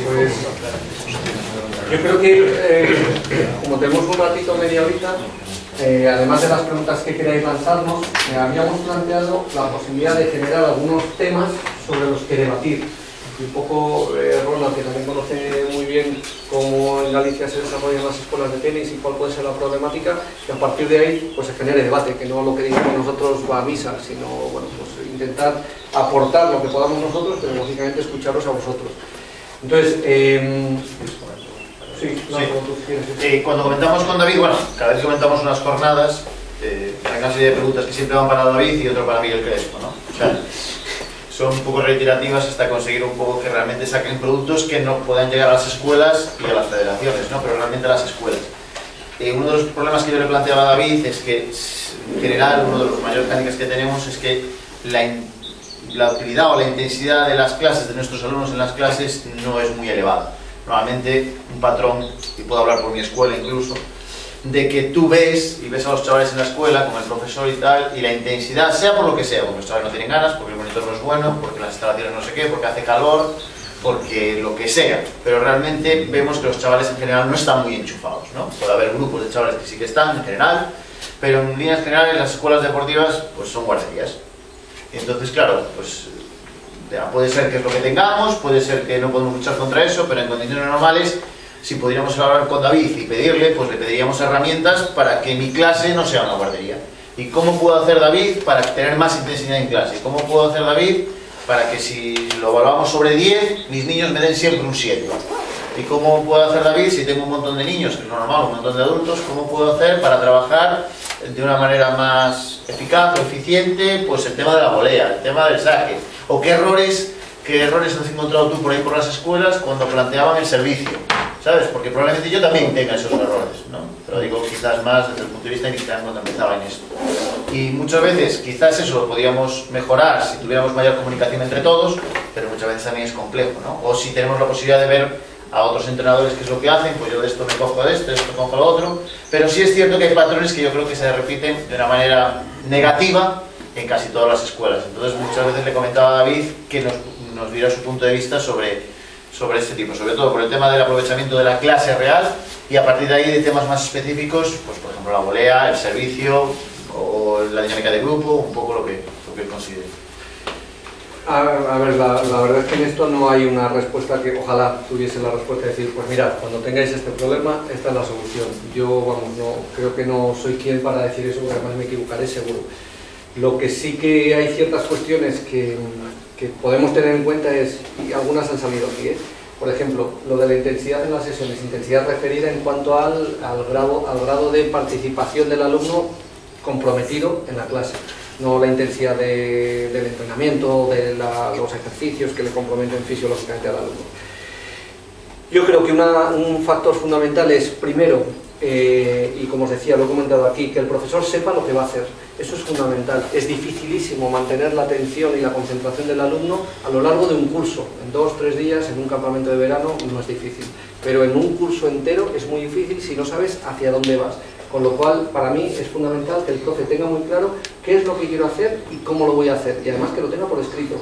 Pues, yo creo que, como tenemos un ratito, media horita, además de las preguntas que queráis lanzarnos, habíamos planteado la posibilidad de generar algunos temas sobre los que debatir. Y un poco Ronald, que también conoce muy bien cómo en Galicia se desarrollan las escuelas de tenis y cuál puede ser la problemática, que a partir de ahí pues se genere debate, que no lo que digamos nosotros va a misa, sino bueno, pues intentar aportar lo que podamos nosotros, pero lógicamente escucharos a vosotros. Entonces, cuando comentamos con David, bueno, cada vez que comentamos unas jornadas, hay una serie de preguntas que siempre van para David y otro para Miguel Crespo, ¿no? O sea, son un poco reiterativas hasta conseguir un poco que realmente saquen productos que no puedan llegar a las escuelas y a las federaciones, ¿no? Pero realmente a las escuelas. Uno de los problemas que yo le planteaba a David es que, en general, uno de los mayores críticas que tenemos es que la utilidad o la intensidad de las clases, de nuestros alumnos en las clases, no es muy elevada. Normalmente, un patrón, y puedo hablar por mi escuela incluso, de que tú ves a los chavales en la escuela con el profesor y tal, y la intensidad, sea por lo que sea, porque los chavales no tienen ganas, porque el monitor no es bueno, porque las instalaciones no sé qué, porque hace calor, porque lo que sea, pero realmente vemos que los chavales en general no están muy enchufados, ¿no? Puede haber grupos de chavales que sí que están en general, pero en líneas generales las escuelas deportivas pues son guarderías. Y entonces, claro, pues puede ser que es lo que tengamos, puede ser que no podemos luchar contra eso, pero en condiciones normales, si pudiéramos hablar con David y pedirle, pues le pediríamos herramientas para que mi clase no sea una guardería. ¿Y cómo puedo hacer David para tener más intensidad en clase? ¿Cómo puedo hacer David para que si lo evaluamos sobre 10, mis niños me den siempre un 7? ¿Y cómo puedo hacer David si tengo un montón de niños, que es lo normal, un montón de adultos? ¿Cómo puedo hacer para trabajar de una manera más eficaz o eficiente pues el tema de la volea, el tema del saque? ¿O qué errores has encontrado tú por ahí por las escuelas cuando planteaban el servicio? ¿Sabes? Porque probablemente yo también tenga esos errores, ¿no? Pero digo quizás más desde el punto de vista inicial cuando empezaba en esto. Y muchas veces quizás eso lo podríamos mejorar si tuviéramos mayor comunicación entre todos, pero muchas veces también es complejo, ¿no? O si tenemos la posibilidad de ver a otros entrenadores qué es lo que hacen, pues yo de esto me cojo de esto cojo lo otro, pero sí es cierto que hay patrones que yo creo que se repiten de una manera negativa en casi todas las escuelas. Entonces muchas veces le comentaba a David que nos diera su punto de vista sobre este tipo, sobre todo por el tema del aprovechamiento de la clase real y a partir de ahí de temas más específicos, pues por ejemplo la volea, el servicio o la dinámica de grupo, un poco lo que él considere. A ver, la verdad es que en esto no hay una respuesta que ojalá tuviese la respuesta de decir, pues mirad, cuando tengáis este problema, esta es la solución. Yo, vamos, no, creo que no soy quien para decir eso, porque además me equivocaré seguro. Lo que sí que hay ciertas cuestiones que podemos tener en cuenta es, y algunas han salido aquí, por ejemplo, lo de la intensidad en las sesiones, intensidad referida en cuanto al grado de participación del alumno comprometido en la clase, no la intensidad del entrenamiento, de los ejercicios que le comprometen fisiológicamente al alumno. Yo creo que un factor fundamental es, primero, y como os decía, lo he comentado aquí, que el profesor sepa lo que va a hacer. Eso es fundamental. Es dificilísimo mantener la atención y la concentración del alumno a lo largo de un curso. En 2 o 3 días, en un campamento de verano, no es difícil. Pero en un curso entero es muy difícil si no sabes hacia dónde vas. Con lo cual, para mí es fundamental que el profe tenga muy claro qué es lo que quiero hacer y cómo lo voy a hacer. Y además que lo tenga por escrito.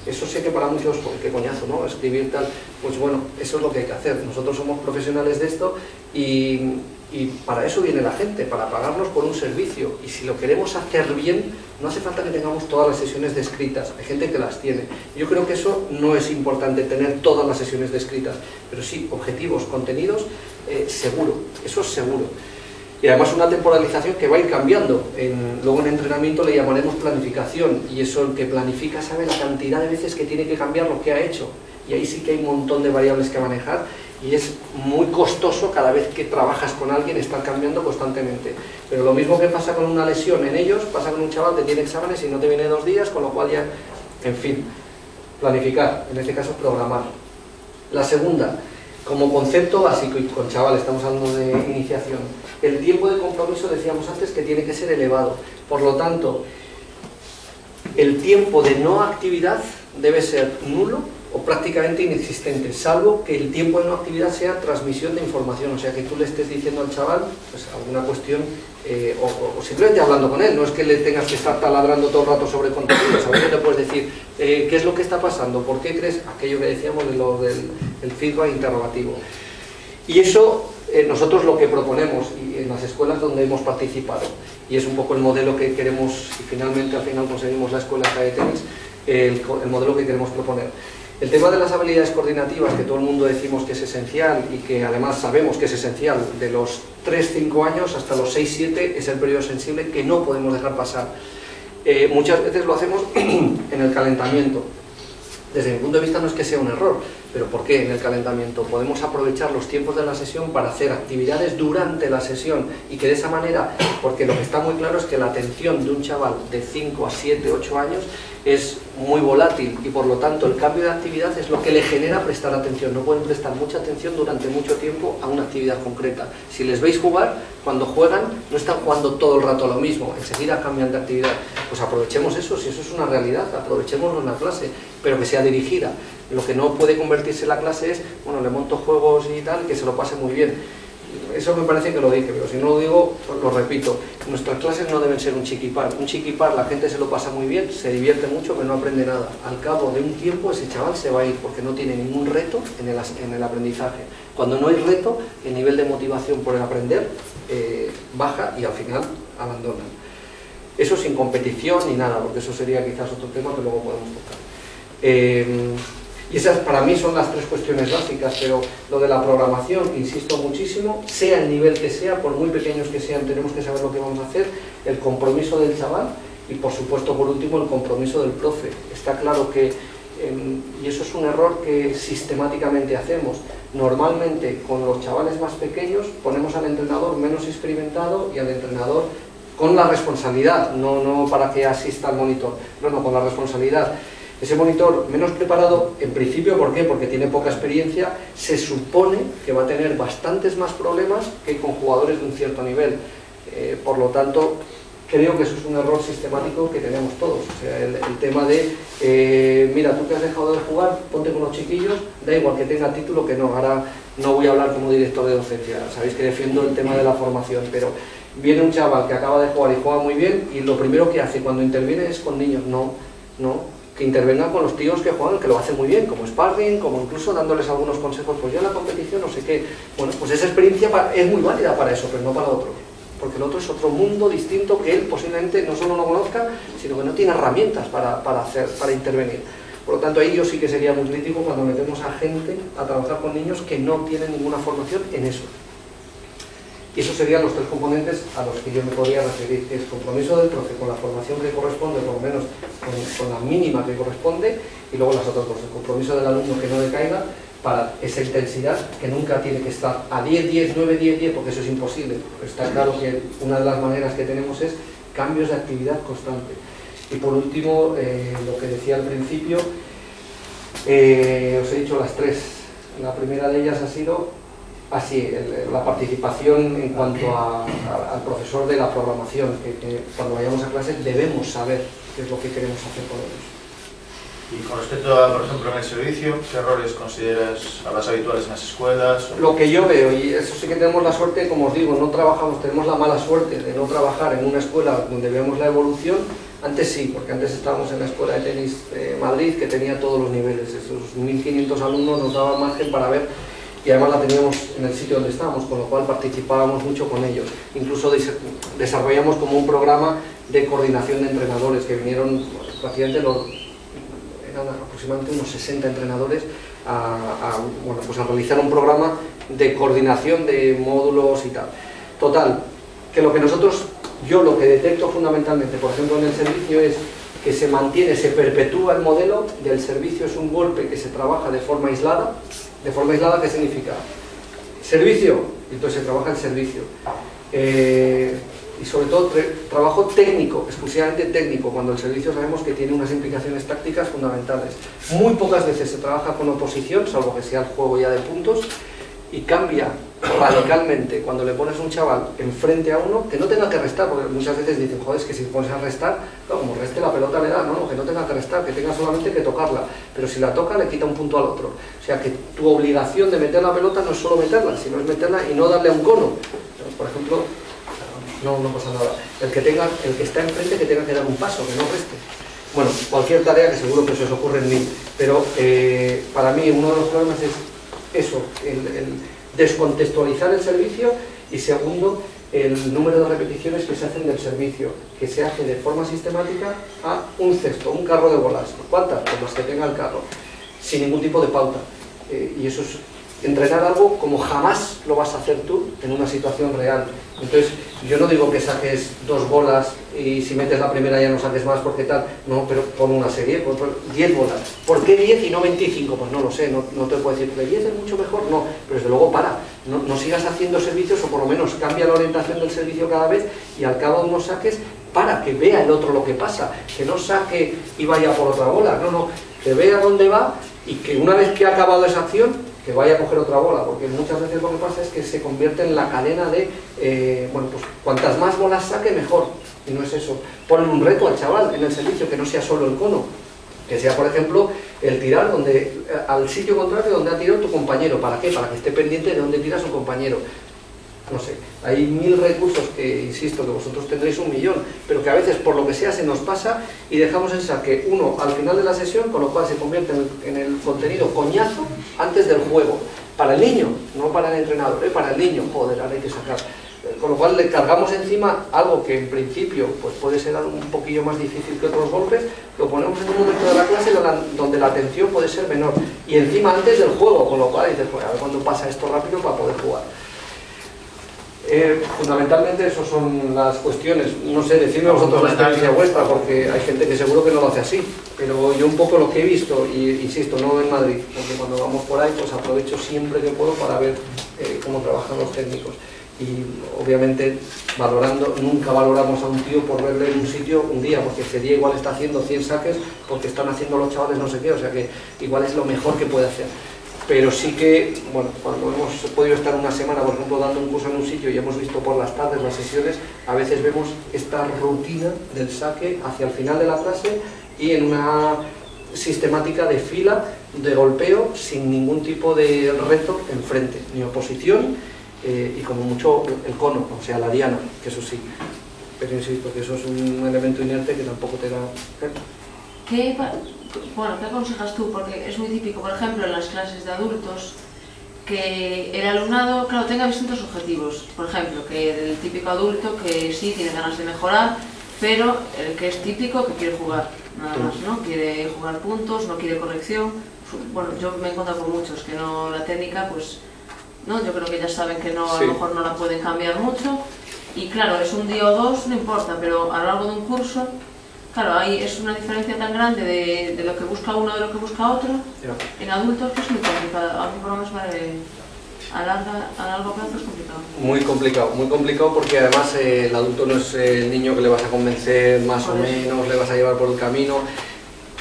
Eso sé que para muchos, qué coñazo, ¿no? Escribir tal, pues bueno, eso es lo que hay que hacer. Nosotros somos profesionales de esto y para eso viene la gente, para pagarnos por un servicio. Y si lo queremos hacer bien, no hace falta que tengamos todas las sesiones descritas. Hay gente que las tiene. Yo creo que eso no es importante, tener todas las sesiones descritas. Pero sí, objetivos, contenidos, seguro. Eso es seguro. Y además una temporalización que va a ir cambiando. Luego en entrenamiento le llamaremos planificación, y eso, el que planifica sabe la cantidad de veces que tiene que cambiar lo que ha hecho, y ahí sí que hay un montón de variables que manejar, y es muy costoso cada vez que trabajas con alguien estar cambiando constantemente. Pero lo mismo que pasa con una lesión en ellos, pasa con un chaval que tiene exámenes y no te viene 2 días, con lo cual ya, en fin, planificar, en este caso programar. La segunda, como concepto básico, y con chavales estamos hablando de iniciación, el tiempo de compromiso, decíamos antes, que tiene que ser elevado. Por lo tanto, el tiempo de no actividad debe ser nulo o prácticamente inexistente, salvo que el tiempo de no actividad sea transmisión de información, o sea que tú le estés diciendo al chaval pues alguna cuestión o simplemente hablando con él, no es que le tengas que estar taladrando todo el rato sobre contenidos, a veces le puedes decir qué es lo que está pasando, por qué crees, aquello que decíamos de lo del feedback interrogativo. Y eso nosotros lo que proponemos y en las escuelas donde hemos participado, y es un poco el modelo que queremos, y finalmente al final conseguimos la escuela de tenis, el modelo que queremos proponer. El tema de las habilidades coordinativas, que todo el mundo decimos que es esencial y que además sabemos que es esencial, de los 3-5 años hasta los 6-7 es el periodo sensible que no podemos dejar pasar. Muchas veces lo hacemos en el calentamiento. Desde mi punto de vista no es que sea un error, pero ¿por qué en el calentamiento? Podemos aprovechar los tiempos de la sesión para hacer actividades durante la sesión y que de esa manera, porque lo que está muy claro es que la atención de un chaval de 5 a 7, 8 años es muy volátil y por lo tanto el cambio de actividad es lo que le genera prestar atención. No pueden prestar mucha atención durante mucho tiempo a una actividad concreta. Si les veis jugar, cuando juegan no están jugando todo el rato lo mismo, enseguida cambian de actividad. Pues aprovechemos eso, si eso es una realidad, aprovechémoslo en la clase, pero que sea dirigida. Lo que no puede convertirse en la clase es, bueno, le monto juegos y tal, que se lo pase muy bien. Eso me parece que lo dije, pero si no lo digo, lo repito. Nuestras clases no deben ser un chiquipar. Un chiquipar, la gente se lo pasa muy bien, se divierte mucho, pero no aprende nada. Al cabo de un tiempo ese chaval se va a ir porque no tiene ningún reto en el aprendizaje. Cuando no hay reto, el nivel de motivación por el aprender baja y al final abandonan. Eso sin competición ni nada, porque eso sería quizás otro tema que luego podemos tocar. Y esas para mí son las tres cuestiones básicas, pero lo de la programación, insisto muchísimo, sea el nivel que sea, por muy pequeños que sean, tenemos que saber lo que vamos a hacer, el compromiso del chaval y por supuesto por último el compromiso del profe. Está claro que, y eso es un error que sistemáticamente hacemos, normalmente con los chavales más pequeños ponemos al entrenador menos experimentado y al entrenador con la responsabilidad, no para que asista al monitor, no, con la responsabilidad. Ese monitor menos preparado, en principio, ¿por qué? Porque tiene poca experiencia, se supone que va a tener bastantes más problemas que con jugadores de un cierto nivel. Por lo tanto, creo que eso es un error sistemático que tenemos todos. O sea, el tema de, mira, tú que has dejado de jugar, ponte con los chiquillos, da igual que tenga título que no. Ahora no voy a hablar como director de docencia, sabéis que defiendo el tema de la formación, pero viene un chaval que acaba de jugar y juega muy bien y lo primero que hace cuando interviene es con niños. No. Que intervengan con los tíos que juegan, que lo hacen muy bien, como sparring, como incluso dándoles algunos consejos, pues yo en la competición no sé qué. Bueno, pues esa experiencia es muy válida para eso, pero no para otro. Porque el otro es otro mundo distinto que él posiblemente no solo no conozca, sino que no tiene herramientas para intervenir. Por lo tanto, ahí yo sí que sería muy crítico cuando metemos a gente a trabajar con niños que no tienen ninguna formación en eso. Y esos serían los tres componentes a los que yo me podría referir. Es compromiso del profe con la formación que corresponde, por lo menos con la mínima que corresponde, y luego las otras cosas. El compromiso del alumno que no decaiga para esa intensidad que nunca tiene que estar a 10, 10, 9, 10, 10, porque eso es imposible. Está claro que una de las maneras que tenemos es cambios de actividad constante. Y por último, lo que decía al principio, os he dicho las tres. La primera de ellas ha sido así, la participación en cuanto al profesor de la programación, que cuando vayamos a clase debemos saber qué es lo que queremos hacer con ellos. Y con respecto a, por ejemplo, en el servicio, ¿qué errores consideras a las habituales en las escuelas? Lo que yo veo, y eso sí que tenemos la suerte, como os digo, tenemos la mala suerte de no trabajar en una escuela donde vemos la evolución. Antes sí, porque antes estábamos en la escuela de tenis de Madrid, que tenía todos los niveles, esos 1500 alumnos nos daban margen para ver. Y además la teníamos en el sitio donde estábamos, con lo cual participábamos mucho con ellos. Incluso desarrollamos como un programa de coordinación de entrenadores que vinieron, prácticamente eran aproximadamente unos 60 entrenadores a realizar un programa de coordinación de módulos y tal. Total, que yo lo que detecto fundamentalmente, por ejemplo en el servicio, es que se mantiene, se perpetúa el modelo del servicio, es un golpe que se trabaja de forma aislada. ¿De forma aislada qué significa? Servicio, entonces se trabaja el servicio. Y sobre todo trabajo técnico, exclusivamente técnico, cuando el servicio sabemos que tiene unas implicaciones tácticas fundamentales. Muy pocas veces se trabaja con oposición, salvo que sea el juego ya de puntos, y cambia radicalmente cuando le pones un chaval enfrente a uno que no tenga que restar, porque muchas veces dicen, joder, es que si te pones a restar, no, como reste la pelota le da, no, que no tenga que restar, que tenga solamente que tocarla, pero si la toca le quita un punto al otro. O sea que tu obligación de meter la pelota no es solo meterla, sino es meterla y no darle a un cono. Por ejemplo, no pasa nada, el que está enfrente que tenga que dar un paso, que no reste. Bueno, cualquier tarea, que seguro que se os ocurre en mí, pero para mí uno de los problemas es eso, el descontextualizar el servicio, y segundo, el número de repeticiones que se hacen del servicio, que se hace de forma sistemática a un cesto, un carro de bolas. ¿Cuántas? Pues las que tenga el carro, sin ningún tipo de pauta. Y eso es entrenar algo como jamás lo vas a hacer tú en una situación real. Entonces, yo no digo que saques 2 bolas y si metes la primera ya no saques más porque tal, no, pero pon una serie, pon 10 bolas. ¿Por qué 10 y no 25? Pues no lo sé, no te puedo decir que 10 es mucho mejor, no, pero desde luego para, no sigas haciendo servicios, o por lo menos cambia la orientación del servicio cada vez, y al cabo de unos saques, para que vea el otro lo que pasa, que no saque y vaya por otra bola, no, que vea dónde va, y que una vez que ha acabado esa acción, que vaya a coger otra bola, porque muchas veces lo que pasa es que se convierte en la cadena de, bueno, pues cuantas más bolas saque mejor, y no es eso. Ponle un reto al chaval en el servicio, que no sea solo el cono, que sea, por ejemplo, el tirar al sitio contrario donde ha tirado tu compañero. ¿Para qué? Para que esté pendiente de dónde tira su compañero. No sé, hay 1000 recursos que, insisto, que vosotros tendréis 1.000.000, pero que a veces por lo que sea se nos pasa y dejamos en saque uno al final de la sesión, con lo cual se convierte en el contenido coñazo antes del juego. Para el niño, no para el entrenador, para el niño, joder, ahora hay que sacar. Con lo cual le cargamos encima algo que en principio pues puede ser un poquillo más difícil que otros golpes, lo ponemos en un momento de la clase donde la atención puede ser menor, y encima antes del juego, con lo cual dices, pues a ver cuándo pasa esto rápido para poder jugar. Fundamentalmente esas son las cuestiones. No sé, decidme vosotros la experiencia vuestra, porque hay gente que seguro que no lo hace así, pero yo un poco lo que he visto, y insisto, no en Madrid, porque cuando vamos por ahí pues aprovecho siempre que puedo para ver cómo trabajan los técnicos, y obviamente nunca valoramos a un tío por verle en un sitio un día, porque ese día igual está haciendo 100 saques porque están haciendo los chavales no sé qué, o sea que igual es lo mejor que puede hacer. Pero sí que, bueno, cuando hemos podido estar una semana, por ejemplo, dando un curso en un sitio y hemos visto por las tardes las sesiones, a veces vemos esta rutina del saque hacia el final de la clase y en una sistemática de fila, de golpeo, sin ningún tipo de reto enfrente, ni oposición, y como mucho el cono, o sea, la diana, que eso sí. Pero insisto, que eso es un elemento inerte que tampoco te da... ¿Qué aconsejas tú? Porque es muy típico, por ejemplo, en las clases de adultos, que el alumnado, claro, tenga distintos objetivos. Por ejemplo, que el típico adulto que sí tiene ganas de mejorar, pero el que es típico que quiere jugar, nada más, ¿no? Quiere jugar puntos, no quiere corrección. Bueno, yo me he encontrado con muchos que no, la técnica, pues, ¿no? Yo creo que ya saben que no, a lo mejor no la pueden cambiar mucho. Y claro, es un día o dos, no importa, pero a lo largo de un curso, claro, ahí es una diferencia tan grande de lo que busca uno de lo que busca otro. En adultos pues es muy complicado, a mí por lo menos a largo plazo es complicado. Muy complicado porque además el adulto no es el niño que le vas a convencer más o menos, le vas a llevar por el camino,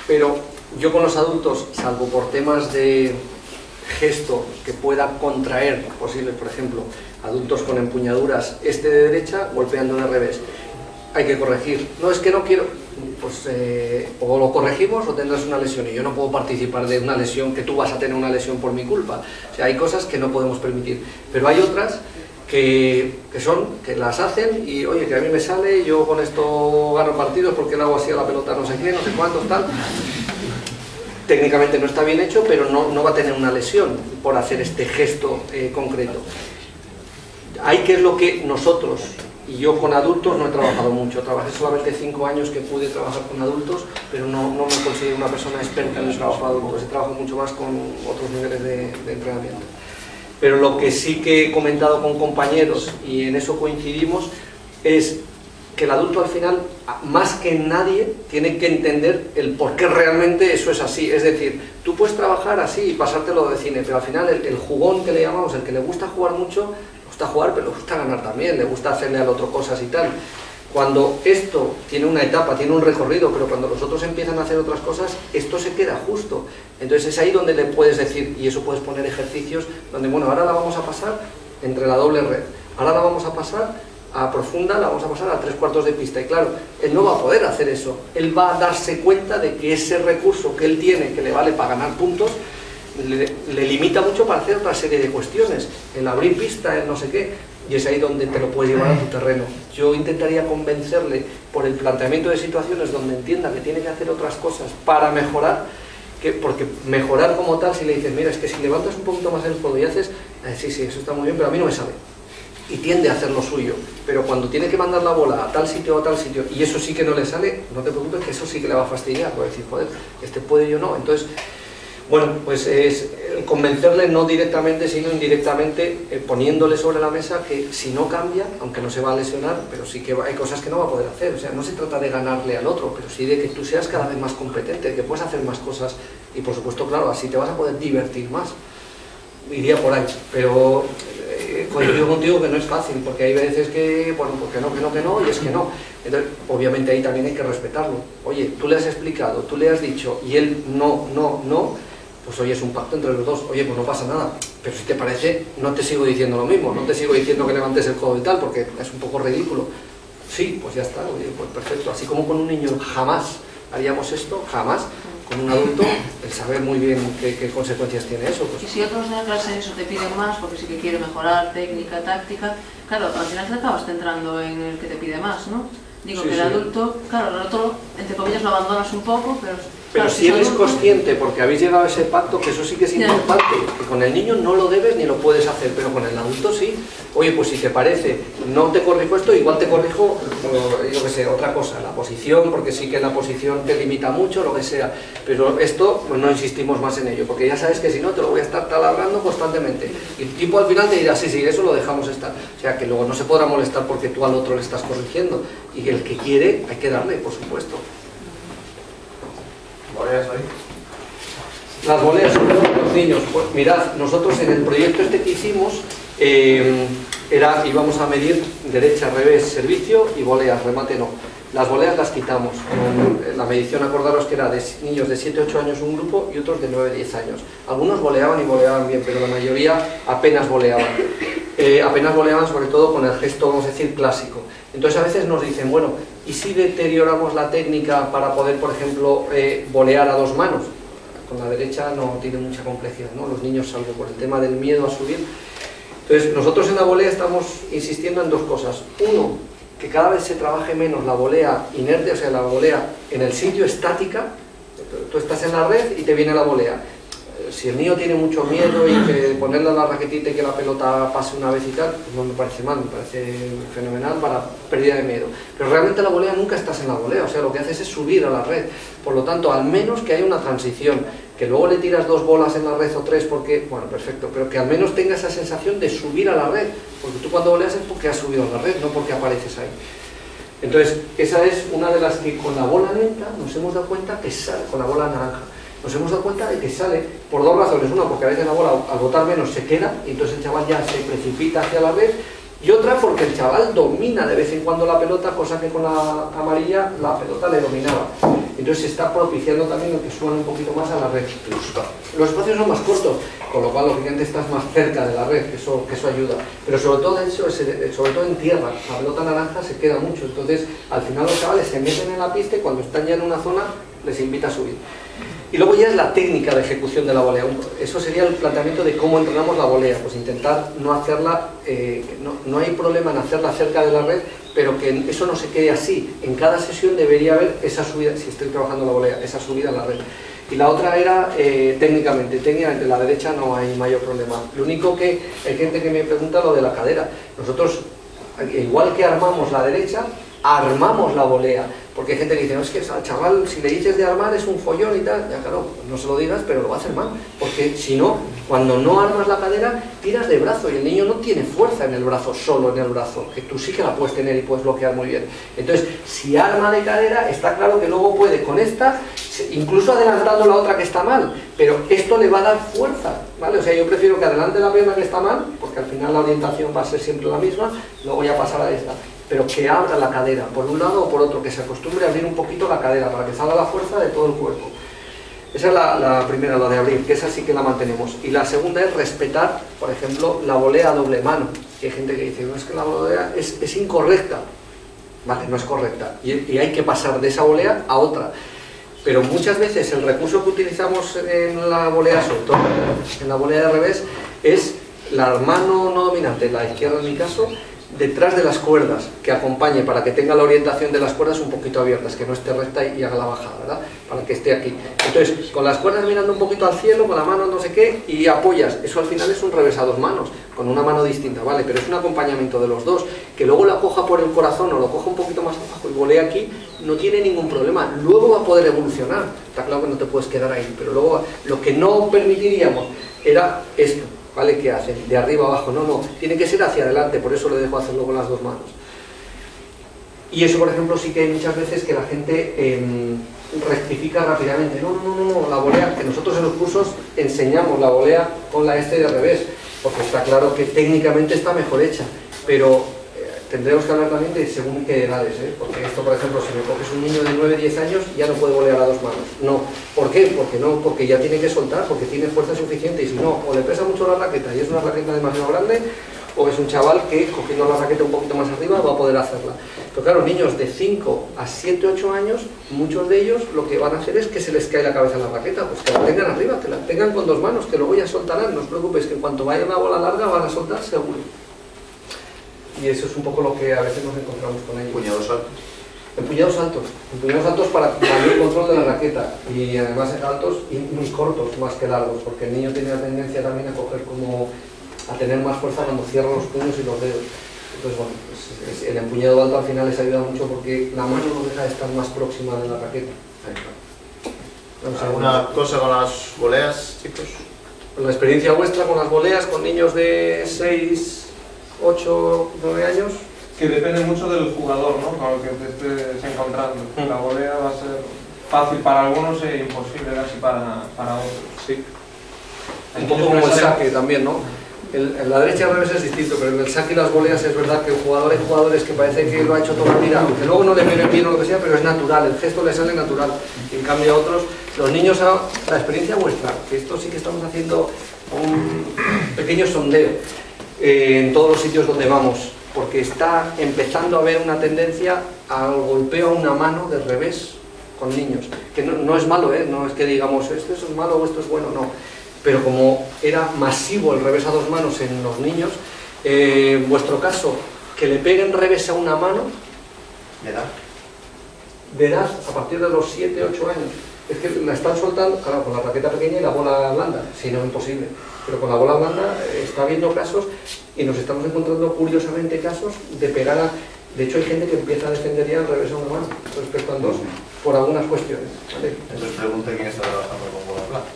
pero yo con los adultos, salvo por temas de gesto que pueda contraer posibles, por ejemplo, adultos con empuñaduras de derecha golpeando de revés, hay que corregir. No, es que no quiero, pues o lo corregimos o tendrás una lesión, y yo no puedo participar de una lesión, que tú vas a tener una lesión por mi culpa. O sea, hay cosas que no podemos permitir, pero hay otras que las hacen y, oye, que a mí me sale, yo con esto gano partidos porque le hago así a la pelota no sé qué, no sé cuántos, tal. Técnicamente no está bien hecho, pero no va a tener una lesión por hacer este gesto concreto. Hay que es lo que nosotros, y yo con adultos no he trabajado mucho, trabajé solamente 5 años que pude trabajar con adultos, pero no me considero una persona experta en el trabajo de adultos, he trabajado mucho más con otros niveles de entrenamiento. Pero lo que sí que he comentado con compañeros, y en eso coincidimos, es que el adulto al final, más que nadie, tiene que entender el por qué realmente eso es así. Es decir, tú puedes trabajar así y pasártelo de cine, pero al final el jugón que le llamamos, el que le gusta jugar mucho, le gusta jugar, pero le gusta ganar también, le gusta hacerle al otro cosas y tal. Cuando esto tiene una etapa, tiene un recorrido, pero cuando los otros empiezan a hacer otras cosas, esto se queda justo. Entonces es ahí donde le puedes decir, y eso puedes poner ejercicios donde, bueno, ahora la vamos a pasar entre la doble red. Ahora la vamos a pasar a profunda, la vamos a pasar a 3/4 de pista, y claro, él no va a poder hacer eso, él va a darse cuenta de que ese recurso que él tiene, que le vale para ganar puntos, le limita mucho para hacer otra serie de cuestiones, el abrir pista, el no sé qué, y es ahí donde te lo puedes llevar a tu terreno. Yo intentaría convencerle por el planteamiento de situaciones donde entienda que tiene que hacer otras cosas para mejorar, porque mejorar como tal, si le dices, mira, es que si levantas un poquito más el codo y haces, sí, sí, eso está muy bien, pero a mí no me sale. Y tiende a hacer lo suyo, pero cuando tiene que mandar la bola a tal sitio o a tal sitio, y eso sí que no le sale, no te preocupes, que eso sí que le va a fastidiar, puede decir, joder, este puede, yo no. Entonces, bueno, pues es convencerle no directamente, sino indirectamente, poniéndole sobre la mesa que si no cambia, aunque no se va a lesionar, pero sí que hay cosas que no va a poder hacer. O sea, no se trata de ganarle al otro, pero sí de que tú seas cada vez más competente, que puedas hacer más cosas, y por supuesto, claro, así te vas a poder divertir más. Iría por ahí, pero coincido contigo que no es fácil, porque hay veces que, bueno, pues que no, y es que no. Entonces, obviamente ahí también hay que respetarlo. Oye, tú le has explicado, tú le has dicho, y él no, pues oye, es un pacto entre los dos. Oye, pues no pasa nada, pero si te parece, no te sigo diciendo lo mismo, no te sigo diciendo que levantes el codo y tal, porque es un poco ridículo. Sí, pues ya está, oye, pues perfecto. Así como con un niño jamás haríamos esto, jamás. Con un adulto, el saber muy bien qué consecuencias tiene eso. Pues. Y si otros de la clase eso te piden más, porque sí que quiere mejorar técnica, táctica, claro, al final te acabas centrando en el que te pide más, ¿no? Digo sí, que el adulto, claro, el otro, entre comillas, lo abandonas un poco, pero claro, si eres consciente, porque habéis llegado a ese pacto, que eso sí que es importante, que con el niño no lo debes ni lo puedes hacer, pero con el adulto sí. Oye, pues si te parece, no te corrijo esto, igual te corrijo, yo qué sé, otra cosa, la posición, porque sí que la posición te limita mucho, lo que sea, pero esto, pues no insistimos más en ello, porque ya sabes que si no te lo voy a estar taladrando constantemente, y el tipo al final te dirá, sí, eso lo dejamos estar, o sea que luego no se podrá molestar porque tú al otro le estás corrigiendo, y el que quiere hay que darle, por supuesto. ¿Voleas ahí? Las voleas sobre los niños, pues mirad, nosotros en el proyecto este que hicimos íbamos a medir derecha, revés, servicio y voleas, remate no. Las voleas las quitamos. La medición, acordaros que era de niños de 7-8 años un grupo y otros de 9-10 años. Algunos voleaban y voleaban bien, pero la mayoría apenas voleaban. Apenas voleaban sobre todo con el gesto, vamos a decir, clásico. Entonces a veces nos dicen, bueno, ¿y si deterioramos la técnica para poder, por ejemplo, volear a dos manos? Con la derecha no tiene mucha complejidad, ¿no? Los niños, salvo por el tema del miedo a subir. Entonces nosotros en la volea estamos insistiendo en dos cosas. Uno, que cada vez se trabaje menos la volea inerte, o sea, la volea en el sitio estática. Tú estás en la red y te viene la volea. Si el niño tiene mucho miedo y que ponerle a la raquetita y que la pelota pase una vez y tal, pues no me parece mal, me parece fenomenal para pérdida de miedo. Pero realmente la volea nunca estás en la volea, o sea, lo que haces es subir a la red. Por lo tanto, al menos que haya una transición, que luego le tiras 2 bolas en la red o 3 porque, bueno, perfecto, pero que al menos tenga esa sensación de subir a la red, porque tú cuando voleas es porque has subido a la red, no porque apareces ahí. Entonces, esa es una de las que con la bola lenta nos hemos dado cuenta que sale, con la bola naranja, nos hemos dado cuenta de que sale por dos razones. Una, porque a veces la bola al botar menos se queda y entonces el chaval ya se precipita hacia la red, y otra porque el chaval domina de vez en cuando la pelota, cosa que con la amarilla la pelota le dominaba. Entonces se está propiciando también el que suban un poquito más a la red. Los espacios son más cortos, con lo cual lógicamente estás más cerca de la red, que eso ayuda. Pero sobre todo en tierra, la pelota naranja se queda mucho, entonces al final los chavales se meten en la pista y cuando están ya en una zona les invita a subir. Y luego ya es la técnica de ejecución de la volea. Eso sería el planteamiento de cómo entrenamos la volea. Pues intentar no hacerla, no hay problema en hacerla cerca de la red, pero que eso no se quede así. En cada sesión debería haber esa subida, si estoy trabajando la volea, esa subida a la red. Y la otra era técnicamente la derecha no hay mayor problema. Lo único que hay gente que me pregunta lo de la cadera. Nosotros, igual que armamos la derecha, armamos la volea, porque hay gente que dice, no, es que al chaval si le dices de armar es un follón y tal, ya claro, no se lo digas, pero lo va a hacer mal, porque si no, cuando no armas la cadera, tiras de brazo y el niño no tiene fuerza en el brazo, solo en el brazo, que tú sí que la puedes tener y puedes bloquear muy bien. Entonces, si arma de cadera, está claro que luego puede con esta, incluso adelantando la otra que está mal, pero esto le va a dar fuerza, ¿vale? O sea, yo prefiero que adelante la pierna que está mal, porque al final la orientación va a ser siempre la misma, luego ya pasar a esta, pero que abra la cadera, por un lado o por otro, que se acostumbre a abrir un poquito la cadera, para que salga la fuerza de todo el cuerpo. Esa es la primera, la de abrir, que esa sí que la mantenemos. Y la segunda es respetar, por ejemplo, la volea a doble mano. Y hay gente que dice, no, es que la volea es incorrecta. Vale, no es correcta. Y hay que pasar de esa volea a otra. Pero muchas veces el recurso que utilizamos en la volea, sobre todo en la volea de revés, es la mano no dominante, la izquierda en mi caso, detrás de las cuerdas, que acompañe para que tenga la orientación de las cuerdas un poquito abiertas, que no esté recta y haga la bajada, ¿verdad? Para que esté aquí. Entonces, con las cuerdas mirando un poquito al cielo, con la mano no sé qué, y apoyas. Eso al final es un revés a dos manos, con una mano distinta, ¿vale? Pero es un acompañamiento de los dos. Que luego la coja por el corazón o lo coja un poquito más abajo y volea aquí, no tiene ningún problema. Luego va a poder evolucionar. Está claro que no te puedes quedar ahí, pero luego lo que no permitiríamos era esto. ¿Vale? ¿Qué hacen? De arriba abajo, no, tiene que ser hacia adelante, por eso le dejo hacerlo con las dos manos. Y eso, por ejemplo, sí que hay muchas veces que la gente rectifica rápidamente. No, la volea, que nosotros en los cursos enseñamos la volea con la de revés, porque está claro que técnicamente está mejor hecha, pero tendremos que hablar también de según qué edades, porque esto, por ejemplo, si me coges un niño de 9-10 años, ya no puede volear a dos manos. No. ¿Por qué? Porque ya tiene que soltar, porque tiene fuerza suficiente, y si no, o le pesa mucho la raqueta y es una raqueta demasiado grande, o es un chaval que, cogiendo la raqueta un poquito más arriba, va a poder hacerla. Pero claro, niños de 5 a 7-8 años, muchos de ellos lo que van a hacer es que se les cae la cabeza en la raqueta, pues que la tengan arriba, que la tengan con dos manos, que luego ya soltarán. No os preocupéis, que en cuanto vaya una bola larga van a soltar seguro. Y eso es un poco lo que a veces nos encontramos con ellos. Puñados altos. Empuñados altos para mayor control de la raqueta, y además altos y muy cortos más que largos, porque el niño tiene la tendencia también a coger a tener más fuerza cuando cierra los puños y los dedos. Entonces, bueno, pues el empuñado alto al final les ayuda mucho porque la mano no deja de estar más próxima de la raqueta. ¿Alguna cosa con las voleas, chicos? La experiencia vuestra con las voleas, con niños de 6, 8, 9 años. Que depende mucho del jugador, ¿no? Con el que te estés encontrando. La volea va a ser fácil para algunos e imposible casi para otros. Sí. Un poco como el saque también, ¿no? En la derecha al revés es distinto, pero en el saque y las voleas es verdad que hay jugadores que parece que lo ha hecho toda la vida, aunque luego no le viene bien o lo que sea, pero es natural, el gesto le sale natural. En cambio a otros, los niños, la experiencia vuestra, que esto sí que estamos haciendo un pequeño sondeo en todos los sitios donde vamos, porque está empezando a haber una tendencia al golpeo a una mano de revés con niños, que no es malo, no es que digamos esto es malo o esto es bueno, no, pero como era masivo el revés a dos manos en los niños, en vuestro caso, que le peguen revés a una mano, de edad, a partir de los 7, 8 años, es que la están soltando, claro, con la raqueta pequeña y la bola blanda, si no, imposible, pero con la bola blanda está habiendo casos, y nos estamos encontrando curiosamente casos de pegar a... De hecho hay gente que empieza a defender ya al revés a una mano respecto al dos, por algunas cuestiones, ¿vale? Entonces pregunta quién está trabajando con bolas blancas.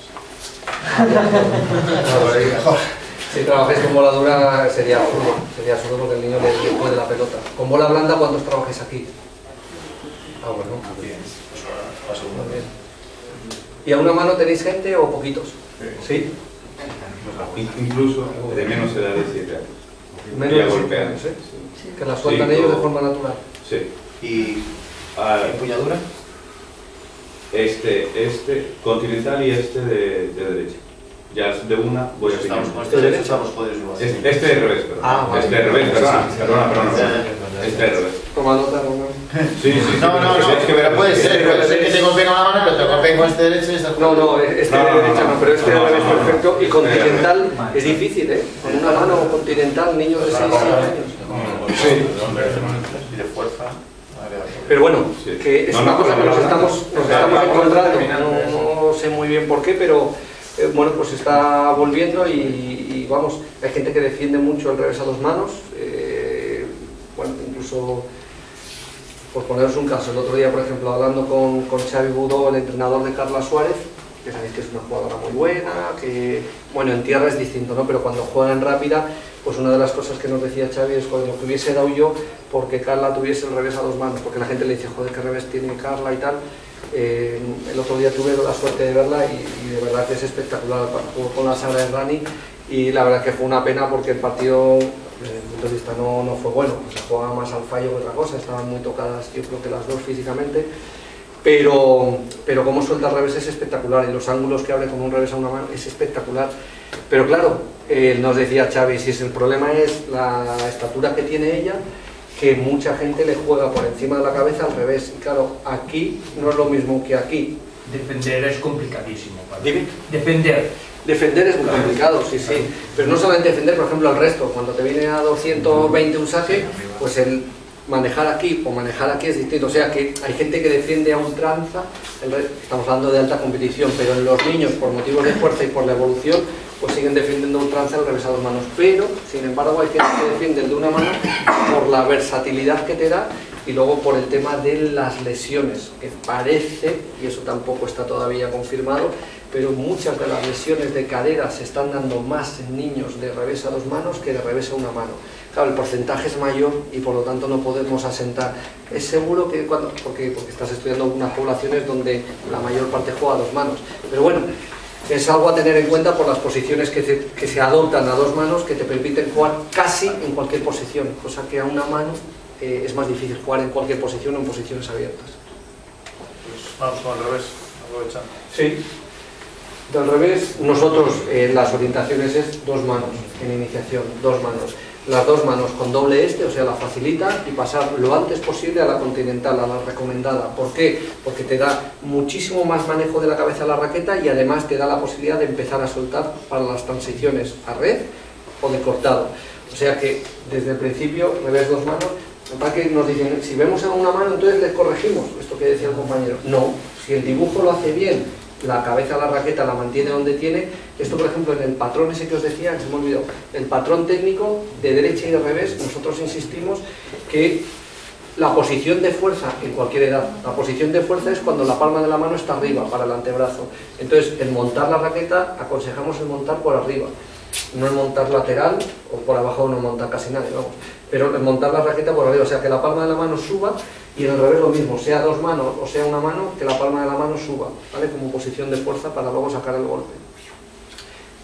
Si trabajáis con bola dura sería absurdo porque el niño le puede la pelota. Con bola blanda, ¿cuántos trabajáis aquí? Bueno, bien, pues paso uno. Bien. ¿Y a una mano tenéis gente o poquitos? ¿Sí? Incluso de menos edad de 7 años. Menos de 7 años, ¿eh? Sí. Que la sueltan ellos de forma natural. Sí. ¿Y empuñadura? Este continental y este de derecha. Ya de una voy a seguir. Con este derecho estamos jodidos igual. Este de revés, perdón. Vale. Este de revés, perdona. Este de revés. Toma nota, Román. Sí. No, Es que pero puede ser que te golpeen con la mano, pero te golpeen con este derecho y estás... No, este de derecha no, pero este de revés perfecto. Y continental es difícil, ¿eh? Con una mano continental, niños de 6 años. Sí. Y de fuerza... Pero bueno, que es una cosa que nos estamos encontrando, no sé muy bien por qué, pero bueno, pues está volviendo y vamos, hay gente que defiende mucho el revés a dos manos, bueno, incluso por poneros un caso, el otro día por ejemplo hablando con Xavi Budó, el entrenador de Carla Suárez, que sabéis que es una jugadora muy buena, que bueno, en tierra es distinto, ¿no? Pero cuando juega en rápida, pues una de las cosas que nos decía Xavi es lo que hubiese dado yo porque Carla tuviese el revés a dos manos, porque la gente le dice, joder, qué revés tiene Carla y tal. El otro día tuve la suerte de verla y de verdad que es espectacular, jugó con la Sara Errani y la verdad que fue una pena porque el partido desde mi punto de vista no fue bueno, se jugaba más al fallo que otra cosa, estaban muy tocadas yo creo que las dos físicamente pero como suelta al revés es espectacular, y los ángulos que abre con un revés a una mano es espectacular. Pero claro, nos decía Xavi, si el problema es la estatura que tiene ella, que mucha gente le juega por encima de la cabeza al revés. Y claro, aquí no es lo mismo que aquí. Defender es complicadísimo. Dime. Defender es muy complicado, sí, sí. Pero no solamente defender, por ejemplo, al resto. Cuando te viene a 220 un saque, pues el manejar aquí o manejar aquí es distinto. O sea que hay gente que defiende a ultranza, estamos hablando de alta competición, pero en los niños, por motivos de fuerza y por la evolución, pues siguen defendiendo a ultranza el revés a 2 manos. Pero, sin embargo, hay gente que defiende el de una mano por la versatilidad que te da y luego por el tema de las lesiones, que parece, y eso tampoco está todavía confirmado, pero muchas de las lesiones de cadera se están dando más en niños de revés a 2 manos que de revés a 1 mano. Claro, el porcentaje es mayor y por lo tanto no podemos asentar. Es seguro que porque estás estudiando algunas poblaciones donde la mayor parte juega a 2 manos. Pero bueno, es algo a tener en cuenta por las posiciones que se adoptan a 2 manos, que te permiten jugar casi en cualquier posición, cosa que a 1 mano es más difícil jugar en cualquier posición o en posiciones abiertas. Pues vamos con el revés, aprovechando. Sí. Del revés, nosotros las orientaciones es 2 manos en iniciación, 2 manos. Las 2 manos con doble este, o sea, la facilita, y pasar lo antes posible a la continental, a la recomendada. ¿Por qué? Porque te da muchísimo más manejo de la cabeza a la raqueta y además te da la posibilidad de empezar a soltar para las transiciones a red o de cortado. O sea que desde el principio, revés 2 manos, para que nos dicen, si vemos a una mano entonces le corregimos, esto que decía el compañero. No, si el dibujo lo hace bien, la cabeza a la raqueta la mantiene donde tiene. Esto, por ejemplo, en el patrón ese que os decía, que se me olvidó, el patrón técnico de derecha y de revés, nosotros insistimos que la posición de fuerza en cualquier edad, la posición de fuerza es cuando la palma de la mano está arriba, para el antebrazo. Entonces, el montar la raqueta, aconsejamos el montar por arriba, no el montar lateral, o por abajo no monta casi nadie, vamos, pero el montar la raqueta por arriba, o sea, que la palma de la mano suba. Y en el revés lo mismo, sea 2 manos o sea 1 mano, que la palma de la mano suba, ¿vale? Como posición de fuerza para luego sacar el golpe.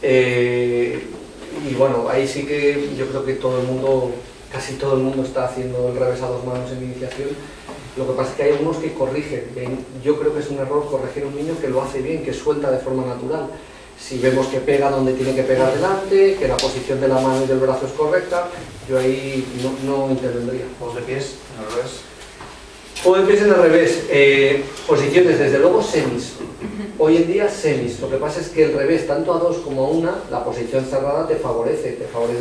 Y bueno, ahí sí que yo creo que todo el mundo, casi todo el mundo está haciendo el revés a 2 manos en iniciación. Lo que pasa es que hay algunos que corrigen. Yo creo que es un error corregir a un niño que lo hace bien, que suelta de forma natural. Si vemos que pega donde tiene que pegar delante, que la posición de la mano y del brazo es correcta, yo ahí no intervendría. ¿Vos de pies en el revés? O de pies en el revés, posiciones desde luego semis, hoy en día semis. Lo que pasa es que el revés, tanto a 2 como a 1, la posición cerrada te favorece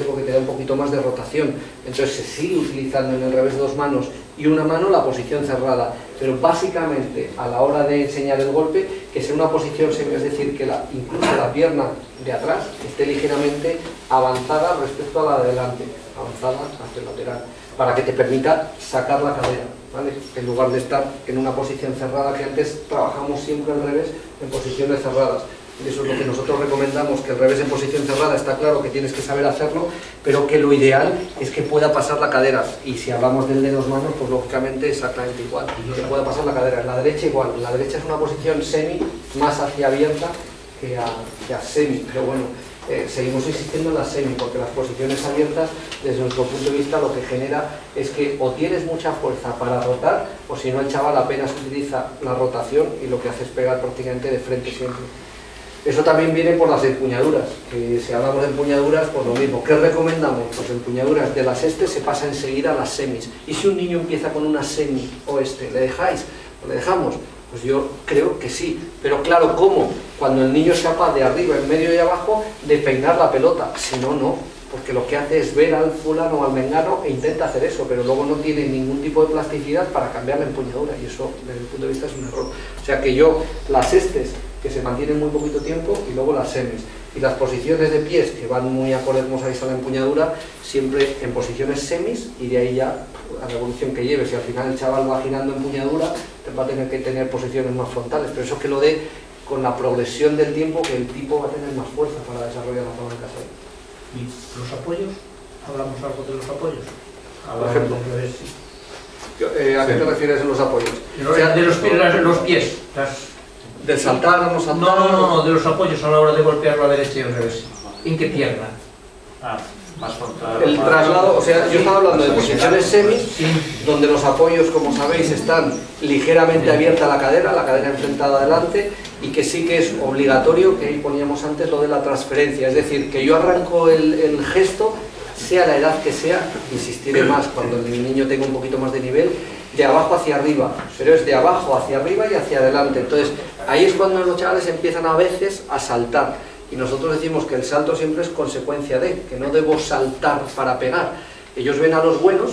porque te da un poquito más de rotación. Entonces se sigue utilizando en el revés 2 manos y 1 mano la posición cerrada, pero básicamente a la hora de enseñar el golpe, que sea una posición semi, es decir, que incluso la pierna de atrás esté ligeramente avanzada respecto a la de delante, avanzada hacia el lateral, para que te permita sacar la cadera, ¿vale? En lugar de estar en una posición cerrada, que antes trabajamos siempre al revés en posiciones cerradas. Y eso es lo que nosotros recomendamos, que el revés en posición cerrada está claro que tienes que saber hacerlo, pero que lo ideal es que pueda pasar la cadera. Y si hablamos del de 2 manos, pues lógicamente exactamente igual, que pueda pasar la cadera. En la derecha igual, la derecha es una posición semi, más hacia abierta que a semi, pero bueno, seguimos insistiendo en la semi, porque las posiciones abiertas, desde nuestro punto de vista, lo que genera es que o tienes mucha fuerza para rotar, o si no, el chaval apenas utiliza la rotación y lo que hace es pegar prácticamente de frente siempre. Eso también viene por las empuñaduras, que si hablamos de empuñaduras, pues lo mismo. ¿Qué recomendamos? Pues empuñaduras de las se pasa enseguida a las semis. Y si un niño empieza con una semi o ¿le dejáis? ¿O le dejamos? Pues yo creo que sí, pero claro, ¿cómo? Cuando el niño es capaz de arriba, en medio y abajo de peinar la pelota, si no, no, porque lo que hace es ver al fulano o al mengano e intenta hacer eso, pero luego no tiene ningún tipo de plasticidad para cambiar la empuñadura, y eso desde mi punto de vista es un error. O sea que yo, las que se mantienen muy poquito tiempo, y luego las semis, y las posiciones de pies que van muy acordes a la empuñadura, siempre en posiciones semis, y de ahí ya a la evolución que lleve. Si al final el chaval va girando empuñadura, va a tener que tener posiciones más frontales, pero eso que lo dé con la progresión del tiempo, que el tipo va a tener más fuerza para desarrollar la palanca. ¿Y los apoyos? ¿Hablamos algo de los apoyos? Por ejemplo, ¿a qué te refieres en los apoyos? De los pies. ¿Del saltar o no saltar? No, de los apoyos a la hora de golpear la derecha y al revés. ¿En qué pierna? Más frontal. El traslado, o sea, yo estaba hablando de posiciones semis, donde los apoyos, como sabéis, están ligeramente abierta la cadera enfrentada adelante, y que sí que es obligatorio, que ahí poníamos antes lo de la transferencia, es decir, que yo arranco el gesto, sea la edad que sea, insistiré más cuando el niño tenga un poquito más de nivel, de abajo hacia arriba, pero es de abajo hacia arriba y hacia adelante. Entonces, ahí es cuando los chavales empiezan a veces a saltar, y nosotros decimos que el salto siempre es consecuencia de, que no debo saltar para pegar. Ellos ven a los buenos,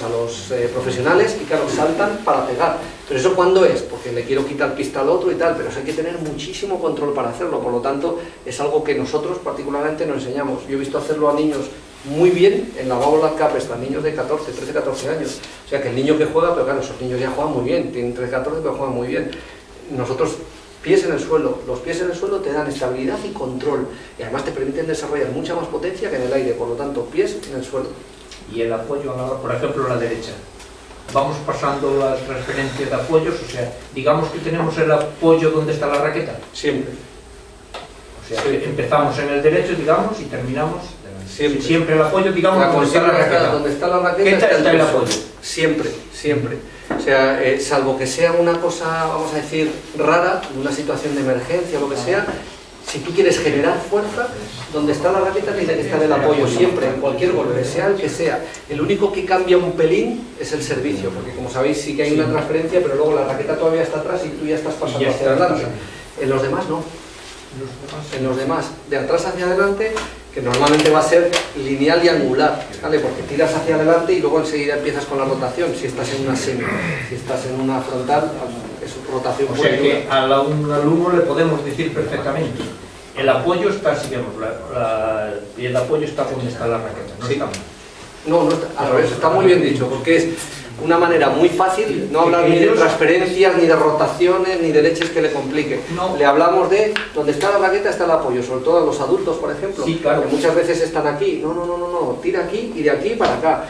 a los profesionales, y claro, saltan para pegar. Pero eso ¿cuándo es? Porque le quiero quitar pista al otro y tal, pero eso hay que tener muchísimo control para hacerlo, por lo tanto, es algo que nosotros particularmente nos enseñamos. Yo he visto hacerlo a niños muy bien en la Bowler Cup, están niños de 14, 13, 14 años. O sea, que el niño que juega, pero claro, esos niños ya juegan muy bien, tienen 13, 14, pero juegan muy bien. Nosotros, pies en el suelo, los pies en el suelo te dan estabilidad y control, y además te permiten desarrollar mucha más potencia que en el aire, por lo tanto, pies en el suelo. Y el apoyo, por ejemplo, a la derecha. Vamos pasando la transferencia de apoyos, o sea, digamos que tenemos el apoyo donde está la raqueta. Siempre. O sea, empezamos en el derecho, digamos, y terminamos Siempre el apoyo, digamos, donde está la raqueta. Donde está la raqueta está el apoyo. Siempre, siempre. O sea, salvo que sea una cosa, vamos a decir, rara, una situación de emergencia o lo que sea, si tú quieres generar fuerza, donde está la raqueta tiene que estar el apoyo, siempre, en cualquier golpe, sea el que sea. El único que cambia un pelín es el servicio, porque como sabéis sí que hay una transferencia, pero luego la raqueta todavía está atrás y tú ya estás pasando hacia adelante. En los demás no. En los demás, de atrás hacia adelante, que normalmente va a ser lineal y angular, ¿vale? Porque tiras hacia adelante y luego enseguida empiezas con la rotación, si estás en una semi. Si estás en una frontal, es rotación. O sea que a un alumno le podemos decir perfectamente, el apoyo está, digamos, y el apoyo está donde está la raqueta, no está. No, al revés, está muy bien dicho, porque es una manera muy fácil, no hablar ni de transferencias, ni de rotaciones, ni de leches que le compliquen. No. Le hablamos de donde está la raqueta está el apoyo, sobre todo a los adultos, por ejemplo, sí, claro, que muchas veces están aquí, no, tira aquí y de aquí para acá.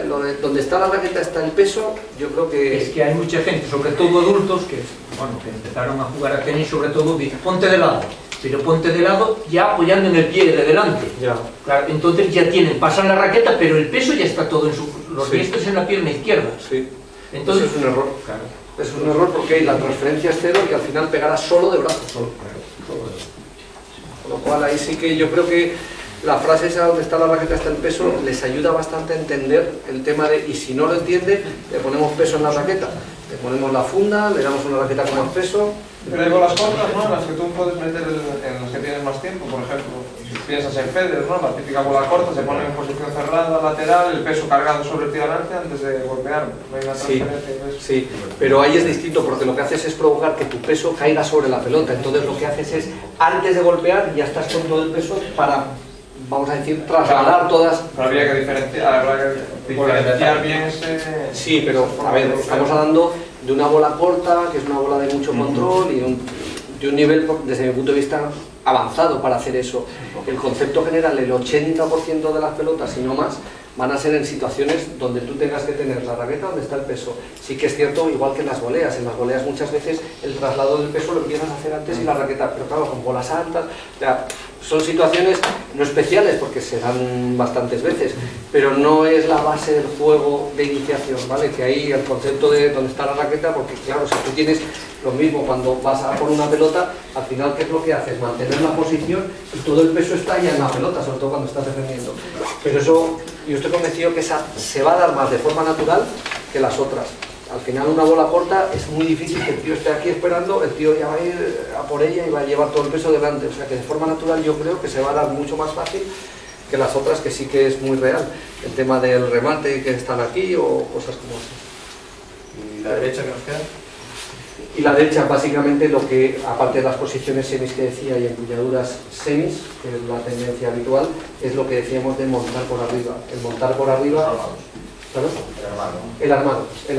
Donde está la raqueta está el peso, yo creo que... Es que hay mucha gente, sobre todo adultos, que empezaron a jugar a tenis, sobre todo, dicen, ponte de lado. Pero ponte de lado ya apoyando en el pie de delante. Ya. Claro, entonces ya pasan la raqueta, pero el peso ya está todo en los pies en la pierna izquierda. Sí. Entonces eso es un error. Claro. Es un error porque la transferencia es cero y al final pegará solo de brazo. Con lo cual ahí sí que yo creo que la frase esa donde está la raqueta está el peso les ayuda bastante a entender el tema de, y si no lo entiende, le ponemos peso en la raqueta. Le ponemos la funda, le damos una raqueta con más peso. Pero hay bolas cortas, ¿no? En las que tú puedes meter en las que tienes más tiempo, por ejemplo, si piensas en Federer, ¿no? La típica bola corta se pone en posición cerrada, lateral, el peso cargado sobre el pie delante antes de golpear. No hay una transferencia. Sí, pero ahí es distinto porque lo que haces es provocar que tu peso caiga sobre la pelota, entonces lo que haces es, antes de golpear, ya estás con todo el peso para, vamos a decir, trasladar todas... Pero habría que diferenciar bien ese... Sí, pero, a ver, estamos hablando de una bola corta, que es una bola de mucho control y de un nivel, desde mi punto de vista, avanzado para hacer eso. El concepto general, el 80% de las pelotas, y no más, van a ser en situaciones donde tú tengas que tener la raqueta donde está el peso. Sí que es cierto, igual que en las voleas muchas veces el traslado del peso lo empiezas a hacer antes y la raqueta, pero claro, con bolas altas, o sea, son situaciones no especiales porque se dan bastantes veces, pero no es la base del juego de iniciación, ¿vale? Que ahí el concepto de dónde está la raqueta, porque claro, si tú tienes lo mismo cuando vas a por una pelota, al final ¿qué es lo que haces? Mantener la posición y todo el peso está ya en la pelota, sobre todo cuando estás defendiendo. Pero eso, yo estoy convencido que esa se va a dar más de forma natural que las otras. Al final una bola corta es muy difícil que el tío esté aquí esperando, el tío ya va a ir a por ella y va a llevar todo el peso delante, o sea que de forma natural yo creo que se va a dar mucho más fácil que las otras, que sí que es muy real, el tema del remate que están aquí o cosas como esas. ¿Y la derecha que nos queda? Y la derecha básicamente lo que, aparte de las posiciones semis que decía y empuñaduras semis, que es la tendencia habitual, es lo que decíamos de montar por arriba. El montar por arriba... ¿Sabes? El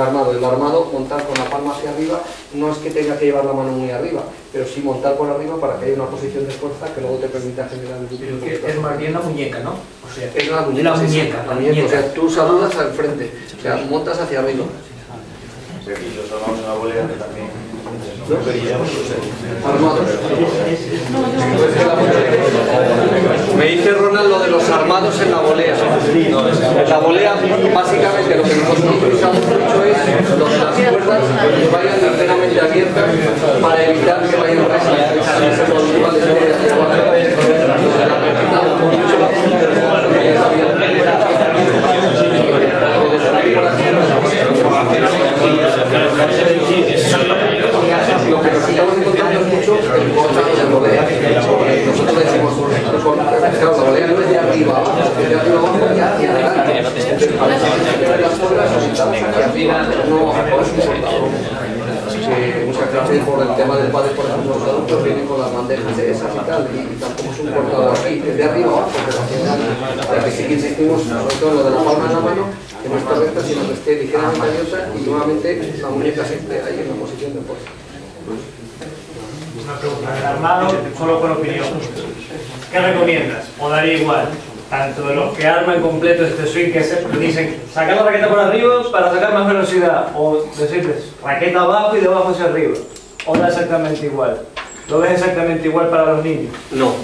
armado, montar con la palma hacia arriba, no es que tenga que llevar la mano muy arriba, pero sí montar por arriba para que haya una posición de fuerza que luego te permita generar el pero que es más bien la muñeca, ¿no? O sea, es la muñeca, la muñeca. O sea, tú saludas al frente, o sea, montas hacia arriba. Sí, y los armamos en la volea que también Armados. Me dice Ronald lo de los armados en la volea. En la volea, básicamente, lo que nosotros utilizamos mucho es lo de las cuerdas que vayan enteramente abiertas para evitar que vayan lo que nos estamos encontrando es mucho el cortado de volea. Nosotros decimos, claro, la volea no es de arriba abajo, es de arriba abajo y hacia adelante. Entonces, a veces las cuerdas orientadas hacia arriba, no es un cortador. Muchas veces por el tema del padre, por ejemplo, los adultos vienen con las bandejas esas y tal, y tampoco es un cortador aquí, es de arriba abajo, pero al final, que sí que insistimos, sobre todo en lo de la palma en la mano, que no esté recta, sino que esté ligeramente abierta y nuevamente la muñeca siempre ahí en la posición de fuerza. Una pregunta, el armado, solo por opinión. ¿Qué recomiendas? ¿O daría igual? Tanto de los que arman completo este swing que dicen sacar la raqueta por arriba para sacar más velocidad, o decirles raqueta abajo y de abajo hacia arriba, o da exactamente igual. ¿Lo ves exactamente igual para los niños? No,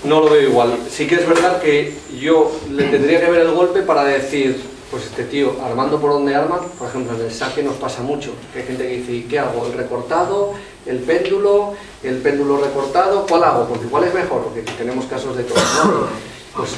no lo veo igual. Sí que es verdad que yo le tendría que ver el golpe para decir, pues este tío, armando por donde arma, por ejemplo en el saque nos pasa mucho, que hay gente que dice, ¿y qué hago? ¿El recortado? ¿El péndulo recortado? ¿Cuál hago? Porque igual es mejor, porque tenemos casos de todo, ¿no? Pues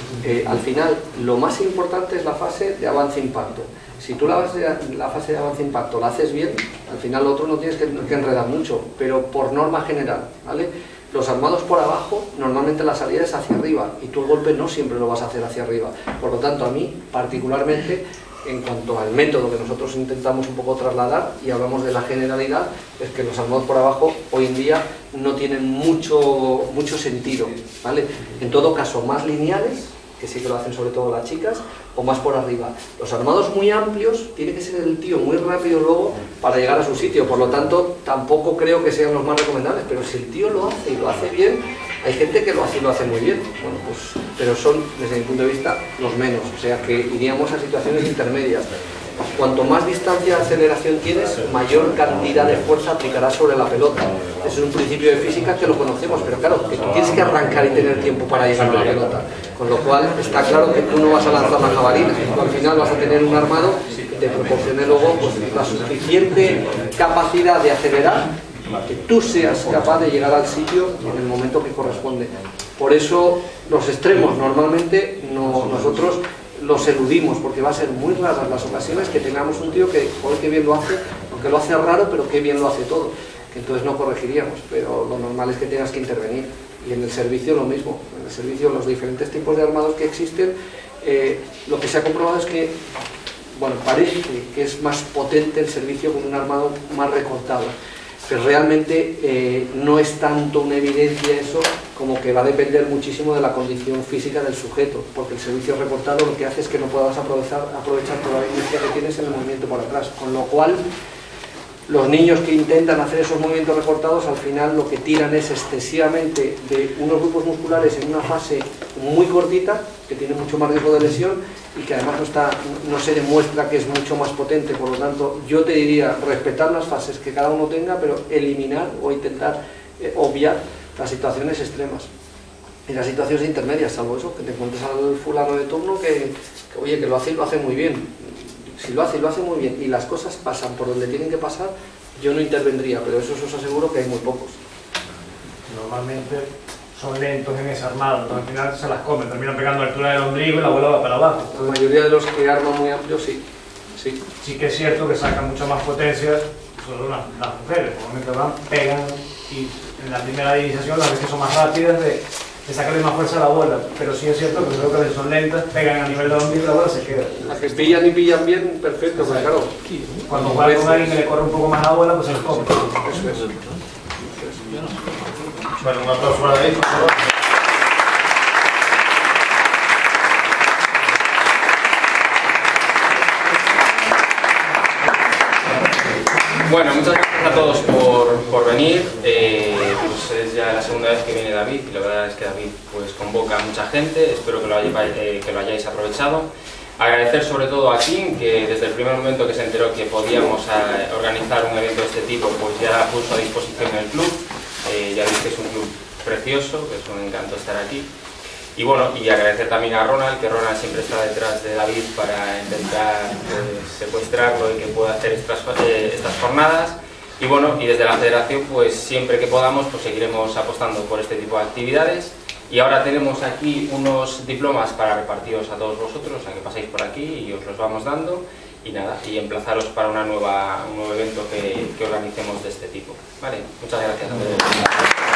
al final lo más importante es la fase de avance-impacto. Si tú la fase de avance-impacto la haces bien, al final lo otro no tienes que enredar mucho, pero por norma general, ¿vale? Los armados por abajo, normalmente la salida es hacia arriba y tú el golpe no siempre lo vas a hacer hacia arriba. Por lo tanto, a mí particularmente, en cuanto al método que nosotros intentamos un poco trasladar y hablamos de la generalidad, es que los armados por abajo hoy en día no tienen mucho sentido, ¿vale? En todo caso, más lineales, que sí que lo hacen sobre todo las chicas, o más por arriba. Los armados muy amplios, tiene que ser el tío muy rápido luego para llegar a su sitio, por lo tanto tampoco creo que sean los más recomendables, pero si el tío lo hace y lo hace bien, hay gente que lo hace y lo hace muy bien, bueno, pues, pero son desde mi punto de vista los menos, o sea que iríamos a situaciones intermedias. Cuanto más distancia de aceleración tienes, mayor cantidad de fuerza aplicarás sobre la pelota. Eso es un principio de física que lo conocemos, pero claro, que tú tienes que arrancar y tener tiempo para llegar a la pelota. Con lo cual, está claro que tú no vas a lanzar la jabalina, tú al final vas a tener un armado que te proporcione luego pues, la suficiente capacidad de acelerar, que tú seas capaz de llegar al sitio en el momento que corresponde. Por eso, los extremos normalmente nosotros los eludimos, porque va a ser muy raras las ocasiones que tengamos un tío que, joder, qué bien lo hace, aunque lo hace raro, pero qué bien lo hace todo, que entonces no corregiríamos, pero lo normal es que tengas que intervenir. Y en el servicio lo mismo, en el servicio los diferentes tipos de armados que existen, lo que se ha comprobado es que, bueno, parece que es más potente el servicio con un armado más recortado, pero realmente no es tanto una evidencia eso, como que va a depender muchísimo de la condición física del sujeto, porque el servicio recortado lo que hace es que no puedas aprovechar toda la inercia que tienes en el movimiento por atrás, con lo cual los niños que intentan hacer esos movimientos recortados al final lo que tiran es excesivamente de unos grupos musculares en una fase muy cortita, que tiene mucho más riesgo de lesión y que además no se demuestra que es mucho más potente. Por lo tanto, yo te diría respetar las fases que cada uno tenga, pero eliminar o intentar obviar las situaciones extremas y las situaciones intermedias, salvo eso, que te encuentres al fulano de turno que oye, que lo hace y lo hace muy bien. Si lo hace y lo hace muy bien y las cosas pasan por donde tienen que pasar, yo no intervendría, pero eso os aseguro que hay muy pocos. Normalmente son lentos en ese armado, entonces al final se las comen, terminan pegando a la altura del ombligo y la bola va para abajo. La mayoría de los que arman muy amplios, sí. Sí que es cierto que sacan mucha más potencia, sobre las mujeres, por el momento van, pegan y en la primera iniciación las veces son más rápidas de sacarle más fuerza a la bola, pero sí es cierto que creo que son lentas, pegan a nivel de ombligo y la bola se queda. Las que pillan y pillan bien, perfecto, pues claro. Cuando juegan con alguien que le corre un poco más la bola, pues se les come. Eso es. Bueno, un aplauso para David, por favor. Bueno, muchas gracias a todos por venir. Pues es ya la segunda vez que viene David y la verdad es que David pues convoca a mucha gente. Espero que lo hayáis aprovechado. Agradecer sobre todo a Kim, que desde el primer momento que se enteró que podíamos organizar un evento de este tipo, pues ya puso a disposición el club. Ya veis que es un club precioso, que es un encanto estar aquí. Y bueno, y agradecer también a Ronald, que Ronald siempre está detrás de David para intentar secuestrarlo y que pueda hacer estas jornadas. Y bueno, y desde la federación, pues siempre que podamos, pues seguiremos apostando por este tipo de actividades. Y ahora tenemos aquí unos diplomas para repartiros a todos vosotros, a que paséis por aquí y os los vamos dando. Y nada, y emplazaros para un nuevo evento que organicemos de este tipo. Vale, muchas gracias a todos.